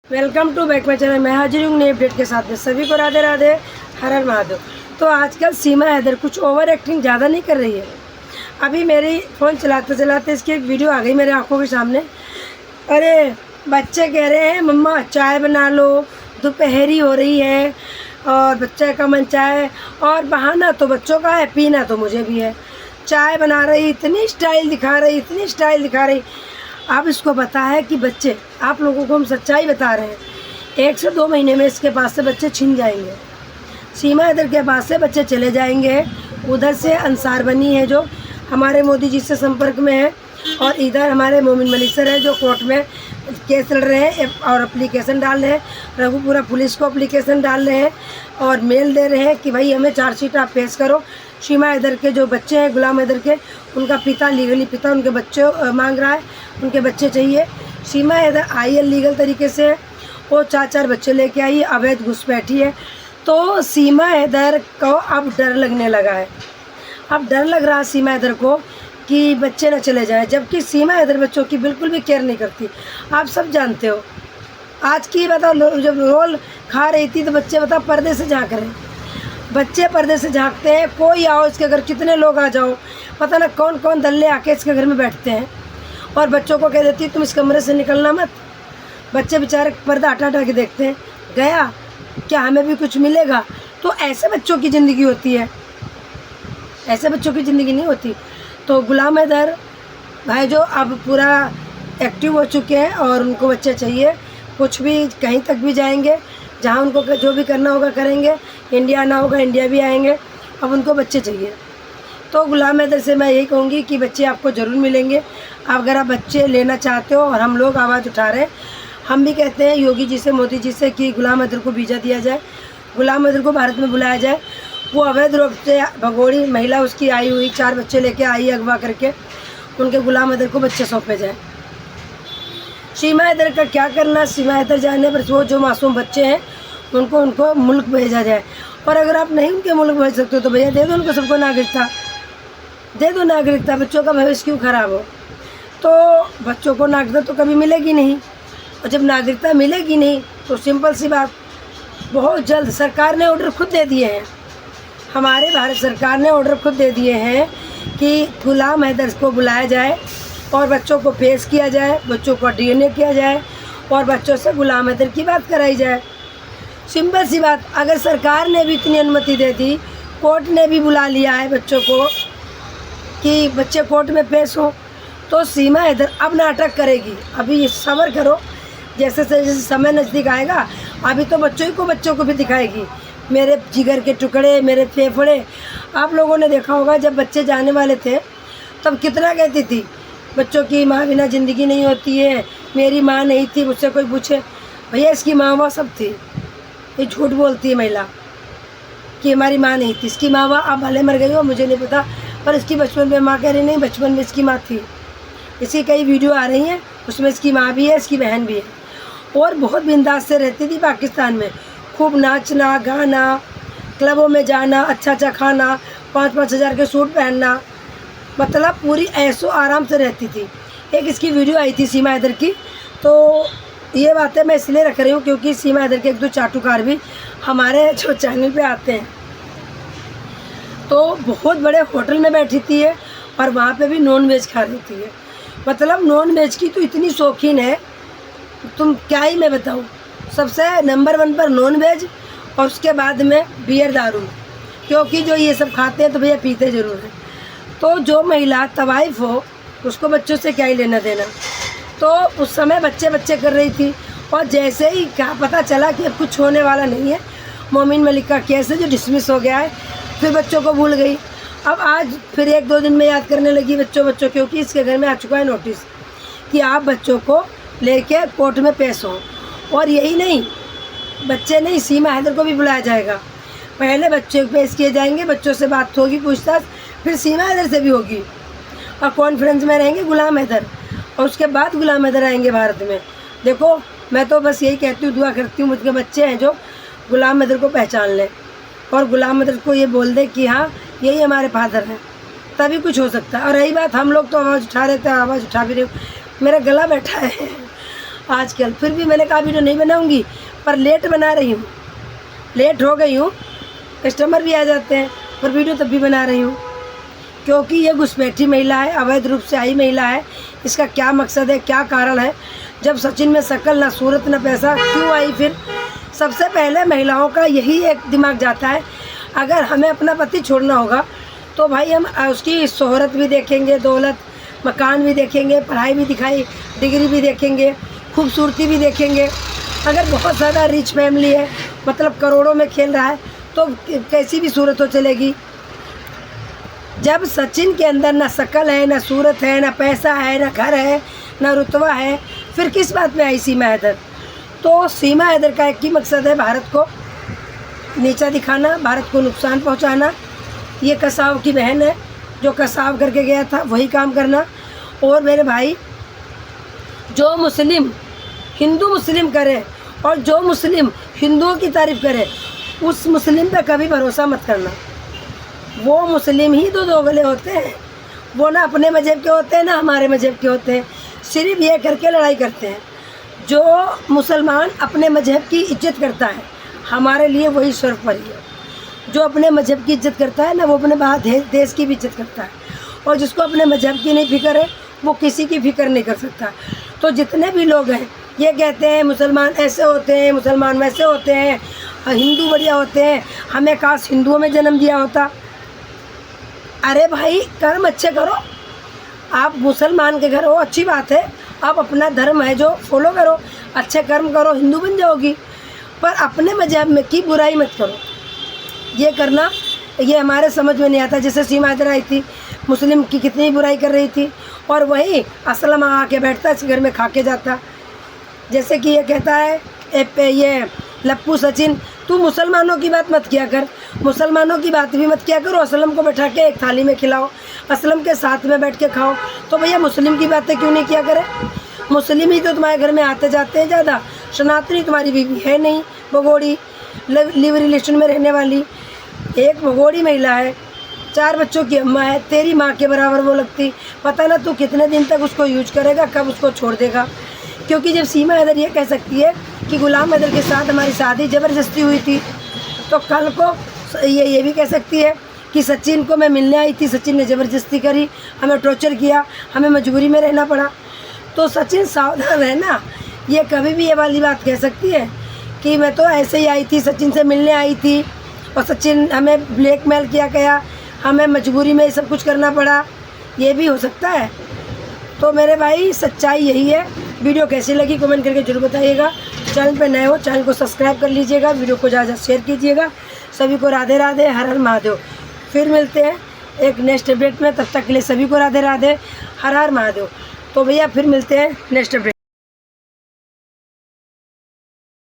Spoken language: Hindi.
Welcome to back my channel. मैं हाजिर हूँ नए अपडेट के साथ में। सभी को राधे राधे, हर हर महादेव। तो आजकल सीमा हैदर कुछ ओवर एक्टिंग ज़्यादा नहीं कर रही है। अभी मेरी फ़ोन चलाते चलाते इसकी एक वीडियो आ गई मेरे आंखों के सामने। अरे बच्चे कह रहे हैं मम्मा चाय बना लो, दोपहरी हो रही है और बच्चे का मन चाय, और बहाना तो बच्चों का है, पीना तो मुझे भी है। चाय बना रही, इतनी स्टाइल दिखा रही, इतनी स्टाइल दिखा रही। अब इसको पता है कि बच्चे, आप लोगों को हम सच्चाई बता रहे हैं, 1 से 2 महीने में इसके पास से बच्चे छिन जाएंगे। सीमा हैदर के पास से बच्चे चले जाएंगे। उधर से अंसार बनी है जो हमारे मोदी जी से संपर्क में है, और इधर हमारे मोमिन मलिक सर है जो कोर्ट में केस लड़ रहे हैं और एप्लीकेशन डाल रहे हैं। रघुपुरा पुलिस को एप्लीकेशन डाल रहे हैं और मेल दे रहे हैं कि भाई हमें चार्जशीट आप पेश करो। सीमा हैदर के जो बच्चे हैं, गुलाम हैदर के, उनका पिता लीगली पिता उनके बच्चे मांग रहा है, उनके बच्चे चाहिए। सीमा हैदर आई है लीगल तरीके से, वो 4 बच्चे लेके आई, अवैध घुसपैठी है। तो सीमा हैदर को अब डर लगने लगा है। अब डर लग रहा है सीमा हैदर को कि बच्चे न चले जाएं, जबकि सीमा हैदर बच्चों की बिल्कुल भी केयर नहीं करती। आप सब जानते हो, आज की बताओ, जब रोल खा रही थी तो बच्चे बताओ पर्दे से झाँक रहे हैं। बच्चे पर्दे से झाँकते हैं। कोई आओ इसके घर, कितने लोग आ जाओ, पता ना कौन कौन दल्ले आके इसके घर में बैठते हैं, और बच्चों को कह देती है तुम इस कमरे से निकलना मत। बच्चे बेचारे पर्दा हटा हटा के देखते हैं, गया क्या हमें भी कुछ मिलेगा। तो ऐसे बच्चों की ज़िंदगी होती है, ऐसे बच्चों की ज़िंदगी नहीं होती। तो गुलाम हैदर भाई जो अब पूरा एक्टिव हो चुके हैं और उनको बच्चे चाहिए। कुछ भी कहीं तक भी जाएंगे, जहाँ उनको जो भी करना होगा करेंगे। इंडिया आना होगा इंडिया भी आएंगे, अब उनको बच्चे चाहिए। तो गुलाम हैदर से मैं यही कहूँगी कि बच्चे आपको ज़रूर मिलेंगे। अगर आप बच्चे लेना चाहते हो, और हम लोग आवाज़ उठा रहे हैं, हम भी कहते हैं योगी जी से, मोदी जी से कि गुलाम हैदर को वीज़ा दिया जाए, गुलाम हैदर को भारत में बुलाया जाए। वो अवैध रूप से भगोड़ी महिला उसकी आई हुई, 4 बच्चे लेके आई अगवा करके, उनके गुलाम हैदर को बच्चे सौंपे जाए। सीमा हैदर का क्या करना, सीमा हैदर जाने पर वो जो मासूम बच्चे हैं उनको मुल्क भेजा जाए। और अगर आप नहीं उनके मुल्क भेज सकते हो तो भैया दे दो उनको सबको नागरिकता, दे दो नागरिकता। बच्चों का भविष्य क्यों खराब हो। तो बच्चों को नागरिकता तो कभी मिलेगी नहीं, और जब नागरिकता मिलेगी नहीं तो सिंपल सी बात, बहुत जल्द सरकार ने ऑर्डर खुद दे दिए हैं, हमारे भारत सरकार ने ऑर्डर खुद दे दिए हैं कि गुलाम हैदर को बुलाया जाए और बच्चों को पेश किया जाए, बच्चों को DNA किया जाए और बच्चों से गुलाम हैदर की बात कराई जाए। सिंपल सी बात। अगर सरकार ने भी इतनी अनुमति दे दी, कोर्ट ने भी बुला लिया है बच्चों को कि बच्चे कोर्ट में पेश हो, तो सीमा हैदर अब नाटक करेगी। अभी सब्र करो, जैसे जैसे समय नज़दीक आएगा, अभी तो बच्चों को भी दिखाएगी। मेरे जिगर के टुकड़े, मेरे फेफड़े। आप लोगों ने देखा होगा जब बच्चे जाने वाले थे तब कितना कहती थी, बच्चों की माँ बिना ज़िंदगी नहीं होती है, मेरी माँ नहीं थी। मुझसे कोई पूछे, भैया इसकी माँ वो सब थी। ये झूठ बोलती है महिला कि हमारी माँ नहीं थी। इसकी माँ अब भले मर गई हो, मुझे नहीं पता, पर इसकी बचपन में माँ कह रही नहीं, बचपन में इसकी माँ थी। इसकी कई वीडियो आ रही हैं, उसमें इसकी माँ भी है, इसकी बहन भी है, और बहुत बिंदास से रहती थी पाकिस्तान में। खूब नाचना गाना, क्लबों में जाना, अच्छा अच्छा खाना, 5-5 हज़ार के सूट पहनना, मतलब पूरी ऐशो आराम से रहती थी। एक इसकी वीडियो आई थी सीमा हैदर की। तो ये बातें मैं इसलिए रख रही हूँ क्योंकि सीमा हैदर के 1-2 चाटुकार भी हमारे जो चैनल पे आते हैं। तो बहुत बड़े होटल में बैठी थी है और वहाँ पे भी नॉन वेज खा रही थी है। मतलब नॉन वेज की तो इतनी शौकीन है, तुम क्या ही मैं बताऊँ। सबसे नंबर 1 पर नॉन वेज, और उसके बाद में बियर दारू, क्योंकि जो ये सब खाते हैं तो भैया पीते ज़रूर हैं। तो जो महिला तवाइफ हो उसको बच्चों से क्या ही लेना देना। तो उस समय बच्चे कर रही थी, और जैसे ही क्या पता चला कि अब कुछ होने वाला नहीं है, मोमिन मलिक का केस है जो डिसमिस हो गया है, फिर बच्चों को भूल गई। अब आज फिर 1-2 दिन में याद करने लगी बच्चों, क्योंकि इसके घर में आ चुका है नोटिस कि आप बच्चों को लेके कोर्ट में पेश हो। और यही नहीं, बच्चे नहीं, सीमा हैदर को भी बुलाया जाएगा। पहले बच्चे पेश किए जाएंगे, बच्चों से बात होगी, पूछताछ, फिर सीमा हैदर से भी होगी, और कॉन्फ्रेंस में रहेंगे गुलाम हैदर, और उसके बाद गुलाम हैदर आएंगे भारत में। देखो, मैं तो बस यही कहती हूँ, दुआ करती हूँ मुझके बच्चे हैं जो गुलाम हैदर को पहचान लें, और गुलाम हैदर को ये बोल दे कि हाँ यही हमारे फादर हैं, तभी कुछ हो सकता है। और रही बात, हम लोग तो आवाज़ उठा रहे थे, आवाज़ उठा भी रहे, मेरा गला बैठा है। आजकल। फिर भी मैंने कहा वीडियो नहीं बनाऊंगी, पर लेट बना रही हूँ, लेट हो गई हूँ, कस्टमर भी आ जाते हैं, पर वीडियो तब भी बना रही हूँ, क्योंकि ये घुसपैठी महिला है, अवैध रूप से आई महिला है। इसका क्या मकसद है, क्या कारण है? जब सचिन में शकल ना सूरत ना पैसा, क्यों आई फिर? सबसे पहले महिलाओं का यही एक दिमाग जाता है, अगर हमें अपना पति छोड़ना होगा तो भाई हम उसकी शोहरत भी देखेंगे, दौलत, मकान भी देखेंगे, पढ़ाई भी दिखाई, डिग्री भी देखेंगे, खूबसूरती भी देखेंगे। अगर बहुत ज़्यादा रिच फैमिली है, मतलब करोड़ों में खेल रहा है, तो कैसी भी सूरत हो चलेगी। जब सचिन के अंदर ना शकल है, ना सूरत है, ना पैसा है, ना घर है, ना रुतबा है, फिर किस बात में आई सीमा हैदर? तो सीमा हैदर का एक ही मकसद है, भारत को नीचा दिखाना, भारत को नुकसान पहुंचाना। ये कसाव की बहन है, जो कसाव करके गया था वही काम करना। और मेरे भाई, जो मुस्लिम हिंदू मुस्लिम करे और जो मुस्लिम हिंदुओं की तारीफ़ करे, उस मुस्लिम पे कभी भरोसा मत करना। वो मुस्लिम ही तो दोगले होते हैं, वो ना अपने मज़हब के होते हैं ना हमारे मज़हब के होते हैं, सिर्फ ये करके लड़ाई करते हैं। जो मुसलमान अपने मज़हब की इज्जत करता है, हमारे लिए वही सर्वोपरि है। जो अपने मज़हब की इज्जत करता है ना, वो अपने देश की भी इज्जत करता है। और जिसको अपने मज़हब की नहीं फिक्र है, वो किसी की फ़िक्र नहीं कर सकता। तो जितने भी लोग हैं, ये कहते हैं मुसलमान ऐसे होते हैं, मुसलमान वैसे होते हैं, हिंदू बढ़िया होते हैं, हमें काश हिंदुओं में जन्म दिया होता। अरे भाई, कर्म अच्छे करो। आप मुसलमान के घर हो, अच्छी बात है, आप अपना धर्म है जो फॉलो करो, अच्छे कर्म करो, हिंदू बन जाओगी। पर अपने मज़हब में की बुराई मत करो। ये करना, ये हमारे समझ में नहीं आता। जैसे सीमा हैदर आई थी, मुस्लिम की कितनी बुराई कर रही थी, और वही असलम आके बैठता, इस घर में खा के जाता। जैसे कि ये कहता है ये लप्पू सचिन, तू मुसलमानों की बात मत किया कर, मुसलमानों की बात भी मत किया करो, असलम को बैठा के एक थाली में खिलाओ, असलम के साथ में बैठ के खाओ। तो भैया मुस्लिम की बातें क्यों नहीं किया करे? मुस्लिम ही तो तुम्हारे घर में आते जाते हैं ज़्यादा। सनातनी तुम्हारी बीवी है नहीं, भगोड़ी, लिव रिलेशन में रहने वाली एक भगोड़ी महिला है, 4 बच्चों की अम्मा है, तेरी माँ के बराबर वो लगती। पता ना तू कितने दिन तक उसको यूज करेगा, कब उसको छोड़ देगा। क्योंकि जब सीमा हैदर ये कह सकती है कि गुलाम हैदर के साथ हमारी शादी ज़बरदस्ती हुई थी, तो कल को ये भी कह सकती है कि सचिन को मैं मिलने आई थी, सचिन ने ज़बरदस्ती करी, हमें टॉर्चर किया, हमें मजबूरी में रहना पड़ा। तो सचिन सावधान रहना, ये कभी भी ये वाली बात कह सकती है कि मैं तो ऐसे ही आई थी, सचिन से मिलने आई थी और सचिन हमें ब्लैकमेल किया गया, हमें मजबूरी में सब कुछ करना पड़ा, ये भी हो सकता है। तो मेरे भाई, सच्चाई यही है। वीडियो कैसी लगी कमेंट करके जरूर बताइएगा। चैनल पे नए हो, चैनल को सब्सक्राइब कर लीजिएगा, वीडियो को ज़्यादा शेयर कीजिएगा। सभी को राधे राधे, हर हर महादेव। फिर मिलते हैं एक नेक्स्ट अपडेट में, तब तक के लिए सभी को राधे राधे, हर हर महादेव। तो भैया फिर मिलते हैं नेक्स्ट अपडेट।